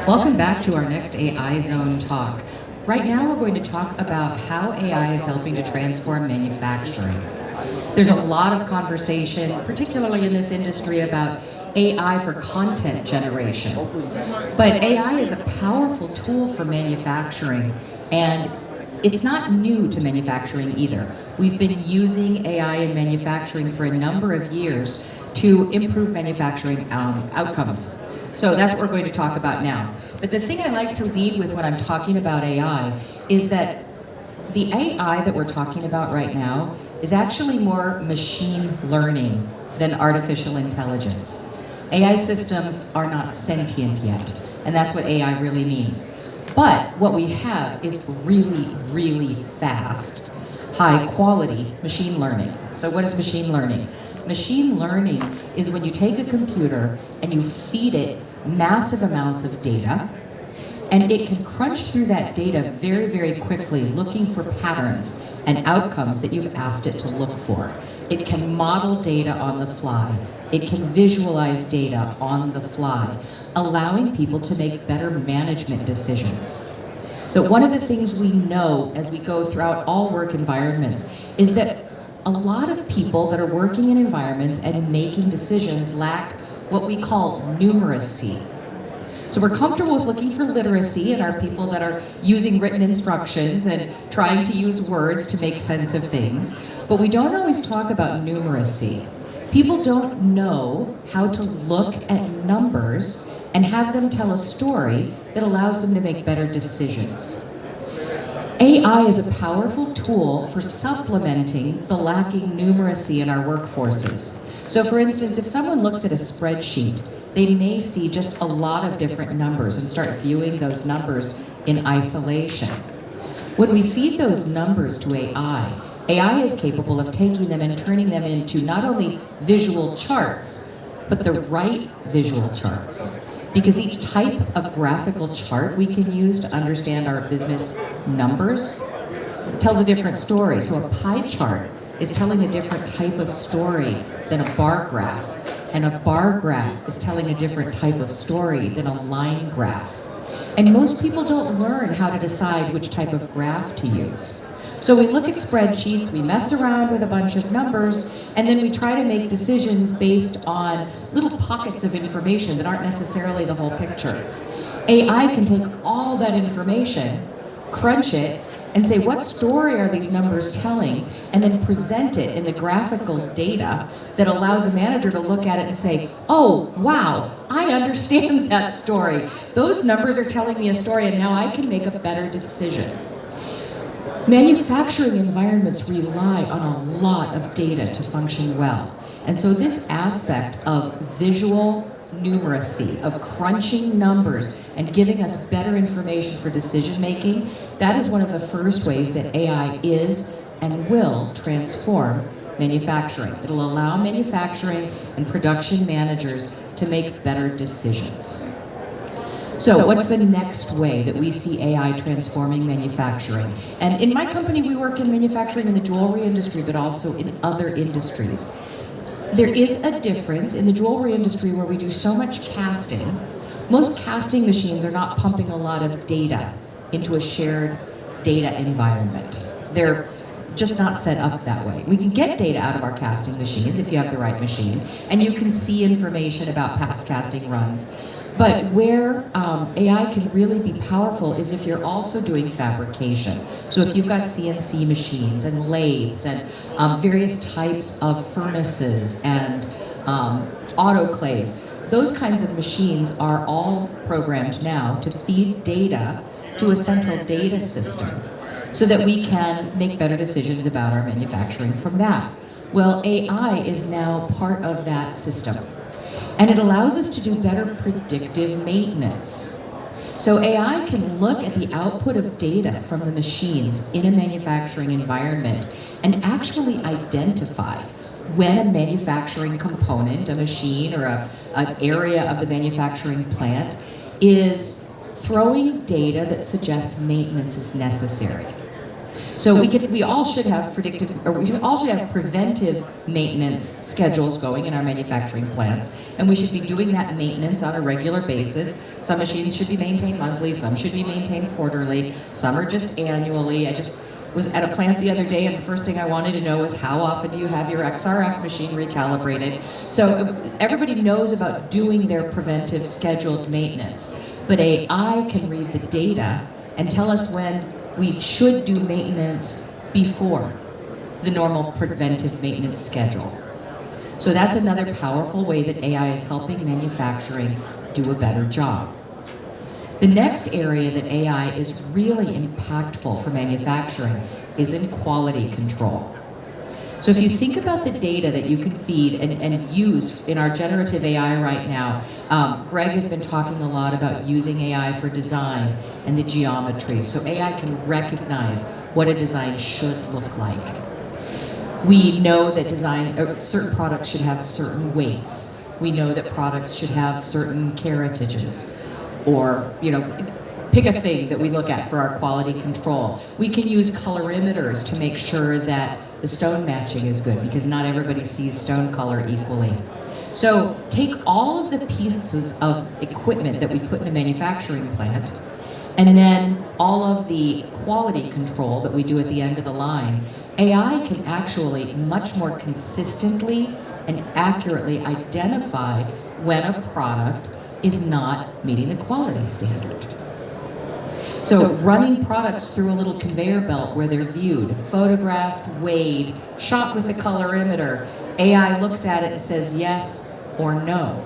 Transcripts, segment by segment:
Welcome back to our next AI Zone talk. Right now we're going to talk about how AI is helping to transform manufacturing. There's a lot of conversation, particularly in this industry, about AI for content generation. But AI is a powerful tool for manufacturing, and it's not new to manufacturing either. We've been using AI in manufacturing for a number of years to improve manufacturing outcomes. So that's what we're going to talk about now. But the thing I like to lead with when I'm talking about AI is that the AI that we're talking about right now is actually more machine learning than artificial intelligence. AI systems are not sentient yet, and that's what AI really means. But what we have is really, really fast, high quality machine learning. So what is machine learning? Machine learning is when you take a computer and you feed it massive amounts of data, and it can crunch through that data very, very quickly, looking for patterns and outcomes that you've asked it to look for. It can model data on the fly. It can visualize data on the fly, allowing people to make better management decisions. So one of the things we know as we go throughout all work environments is that a lot of people that are working in environments and making decisions lack what we call numeracy. So we're comfortable with looking for literacy in our people that are using written instructions and trying to use words to make sense of things, but we don't always talk about numeracy. People don't know how to look at numbers and have them tell a story that allows them to make better decisions. AI is a powerful tool for supplementing the lacking numeracy in our workforces. So for instance, if someone looks at a spreadsheet, they may see just a lot of different numbers and start viewing those numbers in isolation. When we feed those numbers to AI, AI is capable of taking them and turning them into not only visual charts, but the right visual charts. Because each type of graphical chart we can use to understand our business numbers tells a different story. So a pie chart is telling a different type of story than a bar graph. And a bar graph is telling a different type of story than a line graph. And most people don't learn how to decide which type of graph to use. So we look at spreadsheets, we mess around with a bunch of numbers, and then we try to make decisions based on little pockets of information that aren't necessarily the whole picture. AI can take all that information, crunch it, and say, what story are these numbers telling, and then present it in the graphical data that allows a manager to look at it and say, oh, wow, I understand that story. Those numbers are telling me a story, and now I can make a better decision. Manufacturing environments rely on a lot of data to function well. And so this aspect of visual numeracy, of crunching numbers and giving us better information for decision making, that is one of the first ways that AI is and will transform manufacturing. It'll allow manufacturing and production managers to make better decisions. So what's the next way that we see AI transforming manufacturing? And in my company, we work in manufacturing in the jewelry industry, but also in other industries. There is a difference in the jewelry industry where we do so much casting. Most casting machines are not pumping a lot of data into a shared data environment. They're just not set up that way. We can get data out of our casting machines if you have the right machine, and you can see information about past casting runs. But where AI can really be powerful is if you're also doing fabrication. So if you've got CNC machines and lathes and various types of furnaces and autoclaves, those kinds of machines are all programmed now to feed data to a central data system so that we can make better decisions about our manufacturing from that. Well, AI is now part of that system. And it allows us to do better predictive maintenance. So AI can look at the output of data from the machines in a manufacturing environment and actually identify when a manufacturing component, a machine, or an area of the manufacturing plant is throwing data that suggests maintenance is necessary. So we all should have predictive, or we all should have preventive maintenance schedules going in our manufacturing plants, and we should be doing that maintenance on a regular basis. Some machines should be maintained monthly, some should be maintained quarterly, some are just annually. I just was at a plant the other day, and the first thing I wanted to know was how often do you have your XRF machine recalibrated? So everybody knows about doing their preventive scheduled maintenance, but AI can read the data and tell us when we should do maintenance before the normal preventive maintenance schedule. So that's another powerful way that AI is helping manufacturing do a better job. The next area that AI is really impactful for manufacturing is in quality control. So if you think about the data that you can feed and use in our generative AI right now, Greg has been talking a lot about using AI for design and the geometry, so AI can recognize what a design should look like. We know that certain products should have certain weights. We know that products should have certain caratages, or pick a thing that we look at for our quality control. We can use colorimeters to make sure that the stone matching is good, because not everybody sees stone color equally. So take all of the pieces of equipment that we put in a manufacturing plant, and then all of the quality control that we do at the end of the line. AI can actually much more consistently and accurately identify when a product is not meeting the quality standard. So running products through a little conveyor belt where they're viewed, photographed, weighed, shot with a colorimeter, AI looks at it and says yes or no.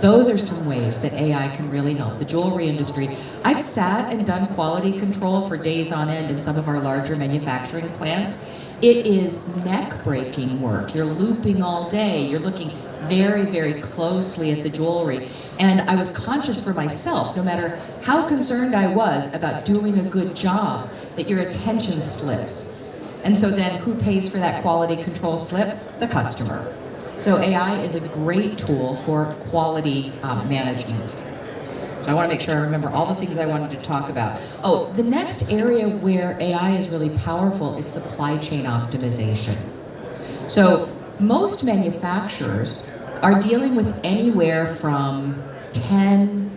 Those are some ways that AI can really help the jewelry industry. I've sat and done quality control for days on end in some of our larger manufacturing plants. It is neck-breaking work. You're looping all day. You're looking very, very closely at the jewelry. And I was conscious for myself, no matter how concerned I was about doing a good job, that your attention slips. And so then who pays for that quality control slip? The customer. So AI is a great tool for quality management. So I want to make sure I remember all the things I wanted to talk about. Oh, the next area where AI is really powerful is supply chain optimization. So most manufacturers are dealing with anywhere from 10,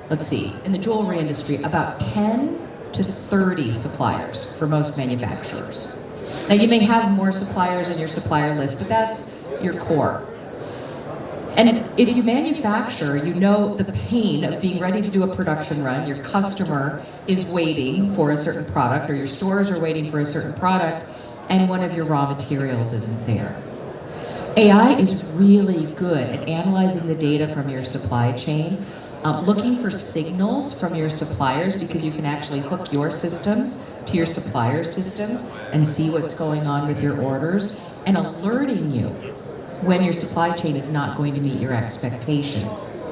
in the jewelry industry, about 10 to 30 suppliers for most manufacturers. Now you may have more suppliers on your supplier list, but that's your core. And if you manufacture, you know the pain of being ready to do a production run. Your customer is waiting for a certain product, or your stores are waiting for a certain product, and one of your raw materials isn't there. AI is really good at analyzing the data from your supply chain, looking for signals from your suppliers, because you can actually hook your systems to your suppliers' systems and see what's going on with your orders, and alerting you when your supply chain is not going to meet your expectations.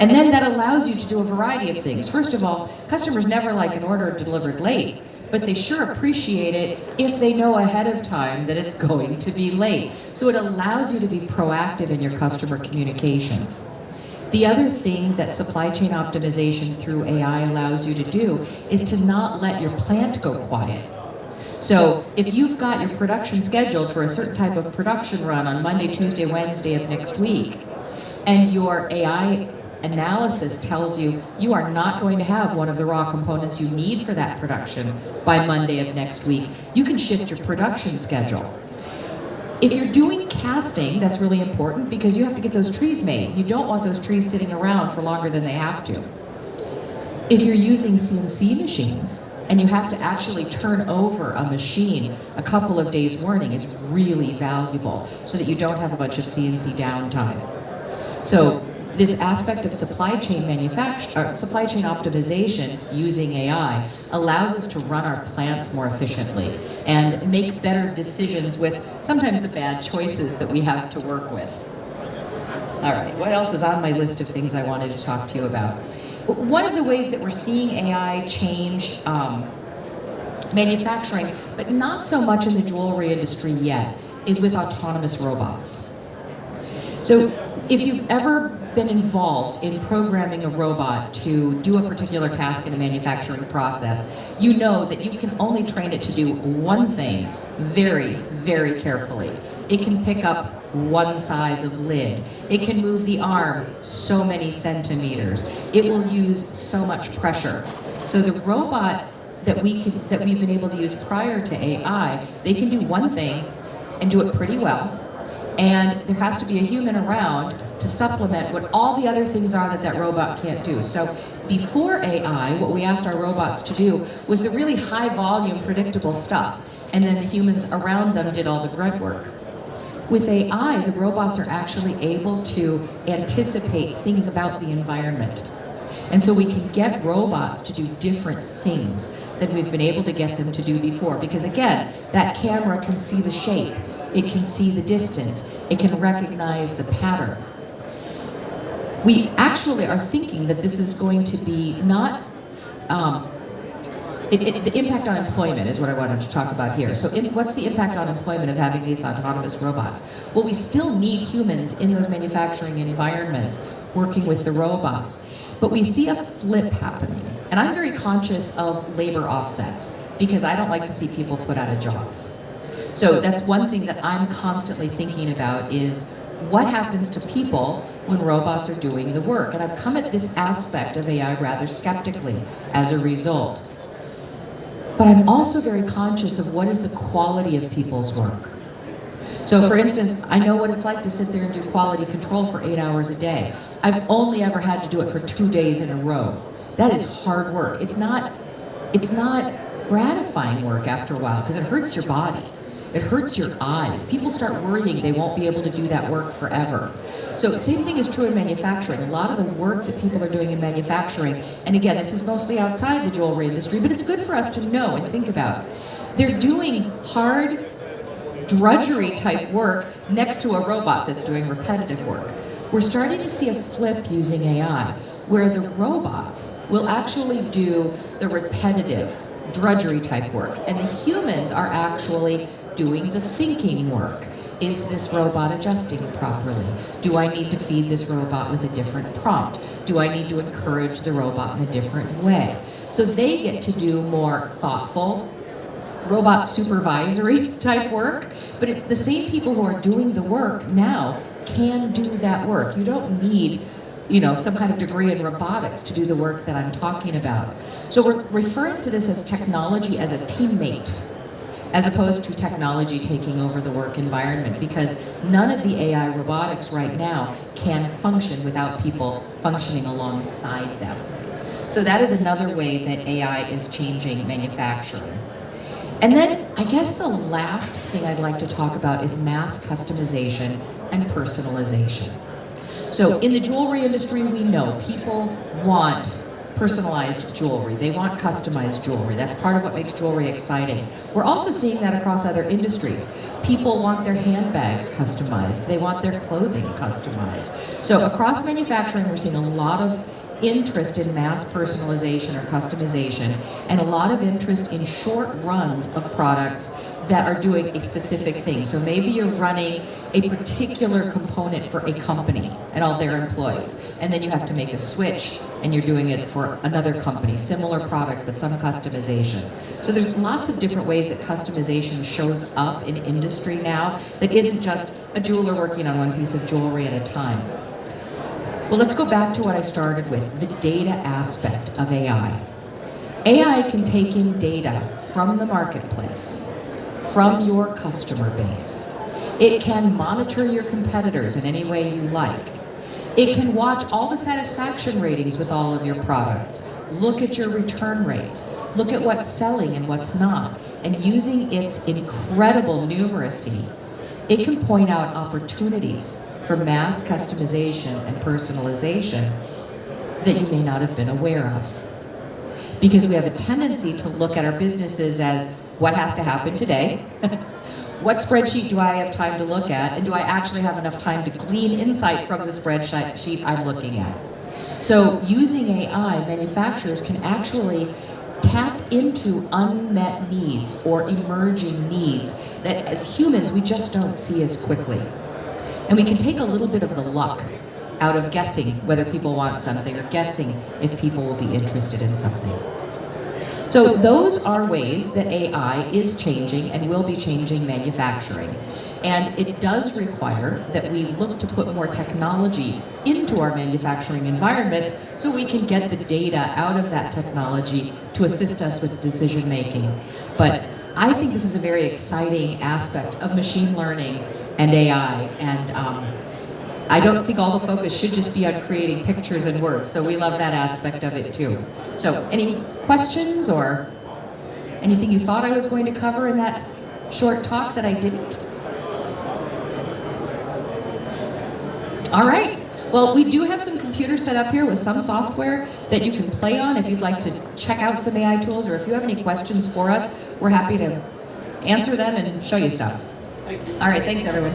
And then that allows you to do a variety of things. First of all, customers never like an order delivered late, but they sure appreciate it if they know ahead of time that it's going to be late. So it allows you to be proactive in your customer communications. The other thing that supply chain optimization through AI allows you to do is to not let your plant go quiet. So if you've got your production scheduled for a certain type of production run on Monday, Tuesday, Wednesday of next week, and your AI analysis tells you you are not going to have one of the raw components you need for that production by Monday of next week, you can shift your production schedule. If you're doing casting, that's really important, because you have to get those trees made. You don't want those trees sitting around for longer than they have to. If you're using CNC machines, and you have to actually turn over a machine a couple of days warning, is really valuable, so that you don't have a bunch of CNC downtime. So this aspect of supply chain optimization using AI allows us to run our plants more efficiently and make better decisions with sometimes the bad choices that we have to work with. All right, what else is on my list of things I wanted to talk to you about? One of the ways that we're seeing AI change manufacturing, but not so much in the jewelry industry yet, is with autonomous robots. So if you've ever been involved in programming a robot to do a particular task in a manufacturing process, you know that you can only train it to do one thing very, very carefully. It can pick up one size of lid. It can move the arm so many centimeters. It will use so much pressure. So the robot that we've been able to use prior to AI, they can do one thing and do it pretty well. And there has to be a human around to supplement what all the other things are that robot can't do. So before AI, what we asked our robots to do was the really high volume, predictable stuff. And then the humans around them did all the grunt work. With AI, the robots are actually able to anticipate things about the environment. And so we can get robots to do different things than we've been able to get them to do before. Because again, that camera can see the shape, it can see the distance, it can recognize the pattern. We actually are thinking that this is going to be not, the impact on employment is what I wanted to talk about here. So what's the impact on employment of having these autonomous robots? Well, we still need humans in those manufacturing environments working with the robots. But we see a flip happening. And I'm very conscious of labor offsets because I don't like to see people put out of jobs. So that's one thing that I'm constantly thinking about is what happens to people when robots are doing the work? And I've come at this aspect of AI rather skeptically as a result. But I'm also very conscious of what is the quality of people's work. So for instance, I know what it's like to sit there and do quality control for 8 hours a day. I've only ever had to do it for 2 days in a row. That is hard work. It's not gratifying work after a while because it hurts your body. It hurts your eyes. People start worrying they won't be able to do that work forever. So the same thing is true in manufacturing. A lot of the work that people are doing in manufacturing, and again, this is mostly outside the jewelry industry, but it's good for us to know and think about. They're doing hard, drudgery type work next to a robot that's doing repetitive work. We're starting to see a flip using AI, where the robots will actually do the repetitive, drudgery type work, and the humans are actually doing the thinking work. Is this robot adjusting properly? Do I need to feed this robot with a different prompt? Do I need to encourage the robot in a different way? So they get to do more thoughtful, robot supervisory type work, but the same people who are doing the work now can do that work. You don't need some kind of degree in robotics to do the work that I'm talking about. So we're referring to this as technology as a teammate, as opposed to technology taking over the work environment, because none of the AI robotics right now can function without people functioning alongside them. So that is another way that AI is changing manufacturing. And then I guess the last thing I'd like to talk about is mass customization and personalization. So in the jewelry industry, we know people want personalized jewelry. They want customized jewelry. That's part of what makes jewelry exciting. We're also seeing that across other industries. People want their handbags customized. They want their clothing customized. So across manufacturing, we're seeing a lot of interest in mass personalization or customization, and a lot of interest in short runs of products that are doing a specific thing. So maybe you're running a particular component for a company and all their employees, and then you have to make a switch and you're doing it for another company, similar product but some customization. So there's lots of different ways that customization shows up in industry now that isn't just a jeweler working on one piece of jewelry at a time. Well, let's go back to what I started with, the data aspect of AI. AI can take in data from the marketplace, from your customer base. It can monitor your competitors in any way you like. It can watch all the satisfaction ratings with all of your products, look at your return rates, look at what's selling and what's not, and using its incredible numeracy, it can point out opportunities for mass customization and personalization that you may not have been aware of. Because we have a tendency to look at our businesses as what has to happen today, what spreadsheet do I have time to look at, and do I actually have enough time to glean insight from the spreadsheet I'm looking at. So using AI, manufacturers can actually tap into unmet needs or emerging needs that as humans we just don't see as quickly. And we can take a little bit of the luck out of guessing whether people want something or guessing if people will be interested in something. So those are ways that AI is changing and will be changing manufacturing. And it does require that we look to put more technology into our manufacturing environments so we can get the data out of that technology to assist us with decision making. But I think this is a very exciting aspect of machine learning and AI, and I don't think all the focus should just be on creating pictures and words, though we love that aspect of it too. So any questions or anything you thought I was going to cover in that short talk that I didn't? All right. Well, we do have some computers set up here with some software that you can play on if you'd like to check out some AI tools, or if you have any questions for us, we're happy to answer them and show you stuff. All right, thanks everyone.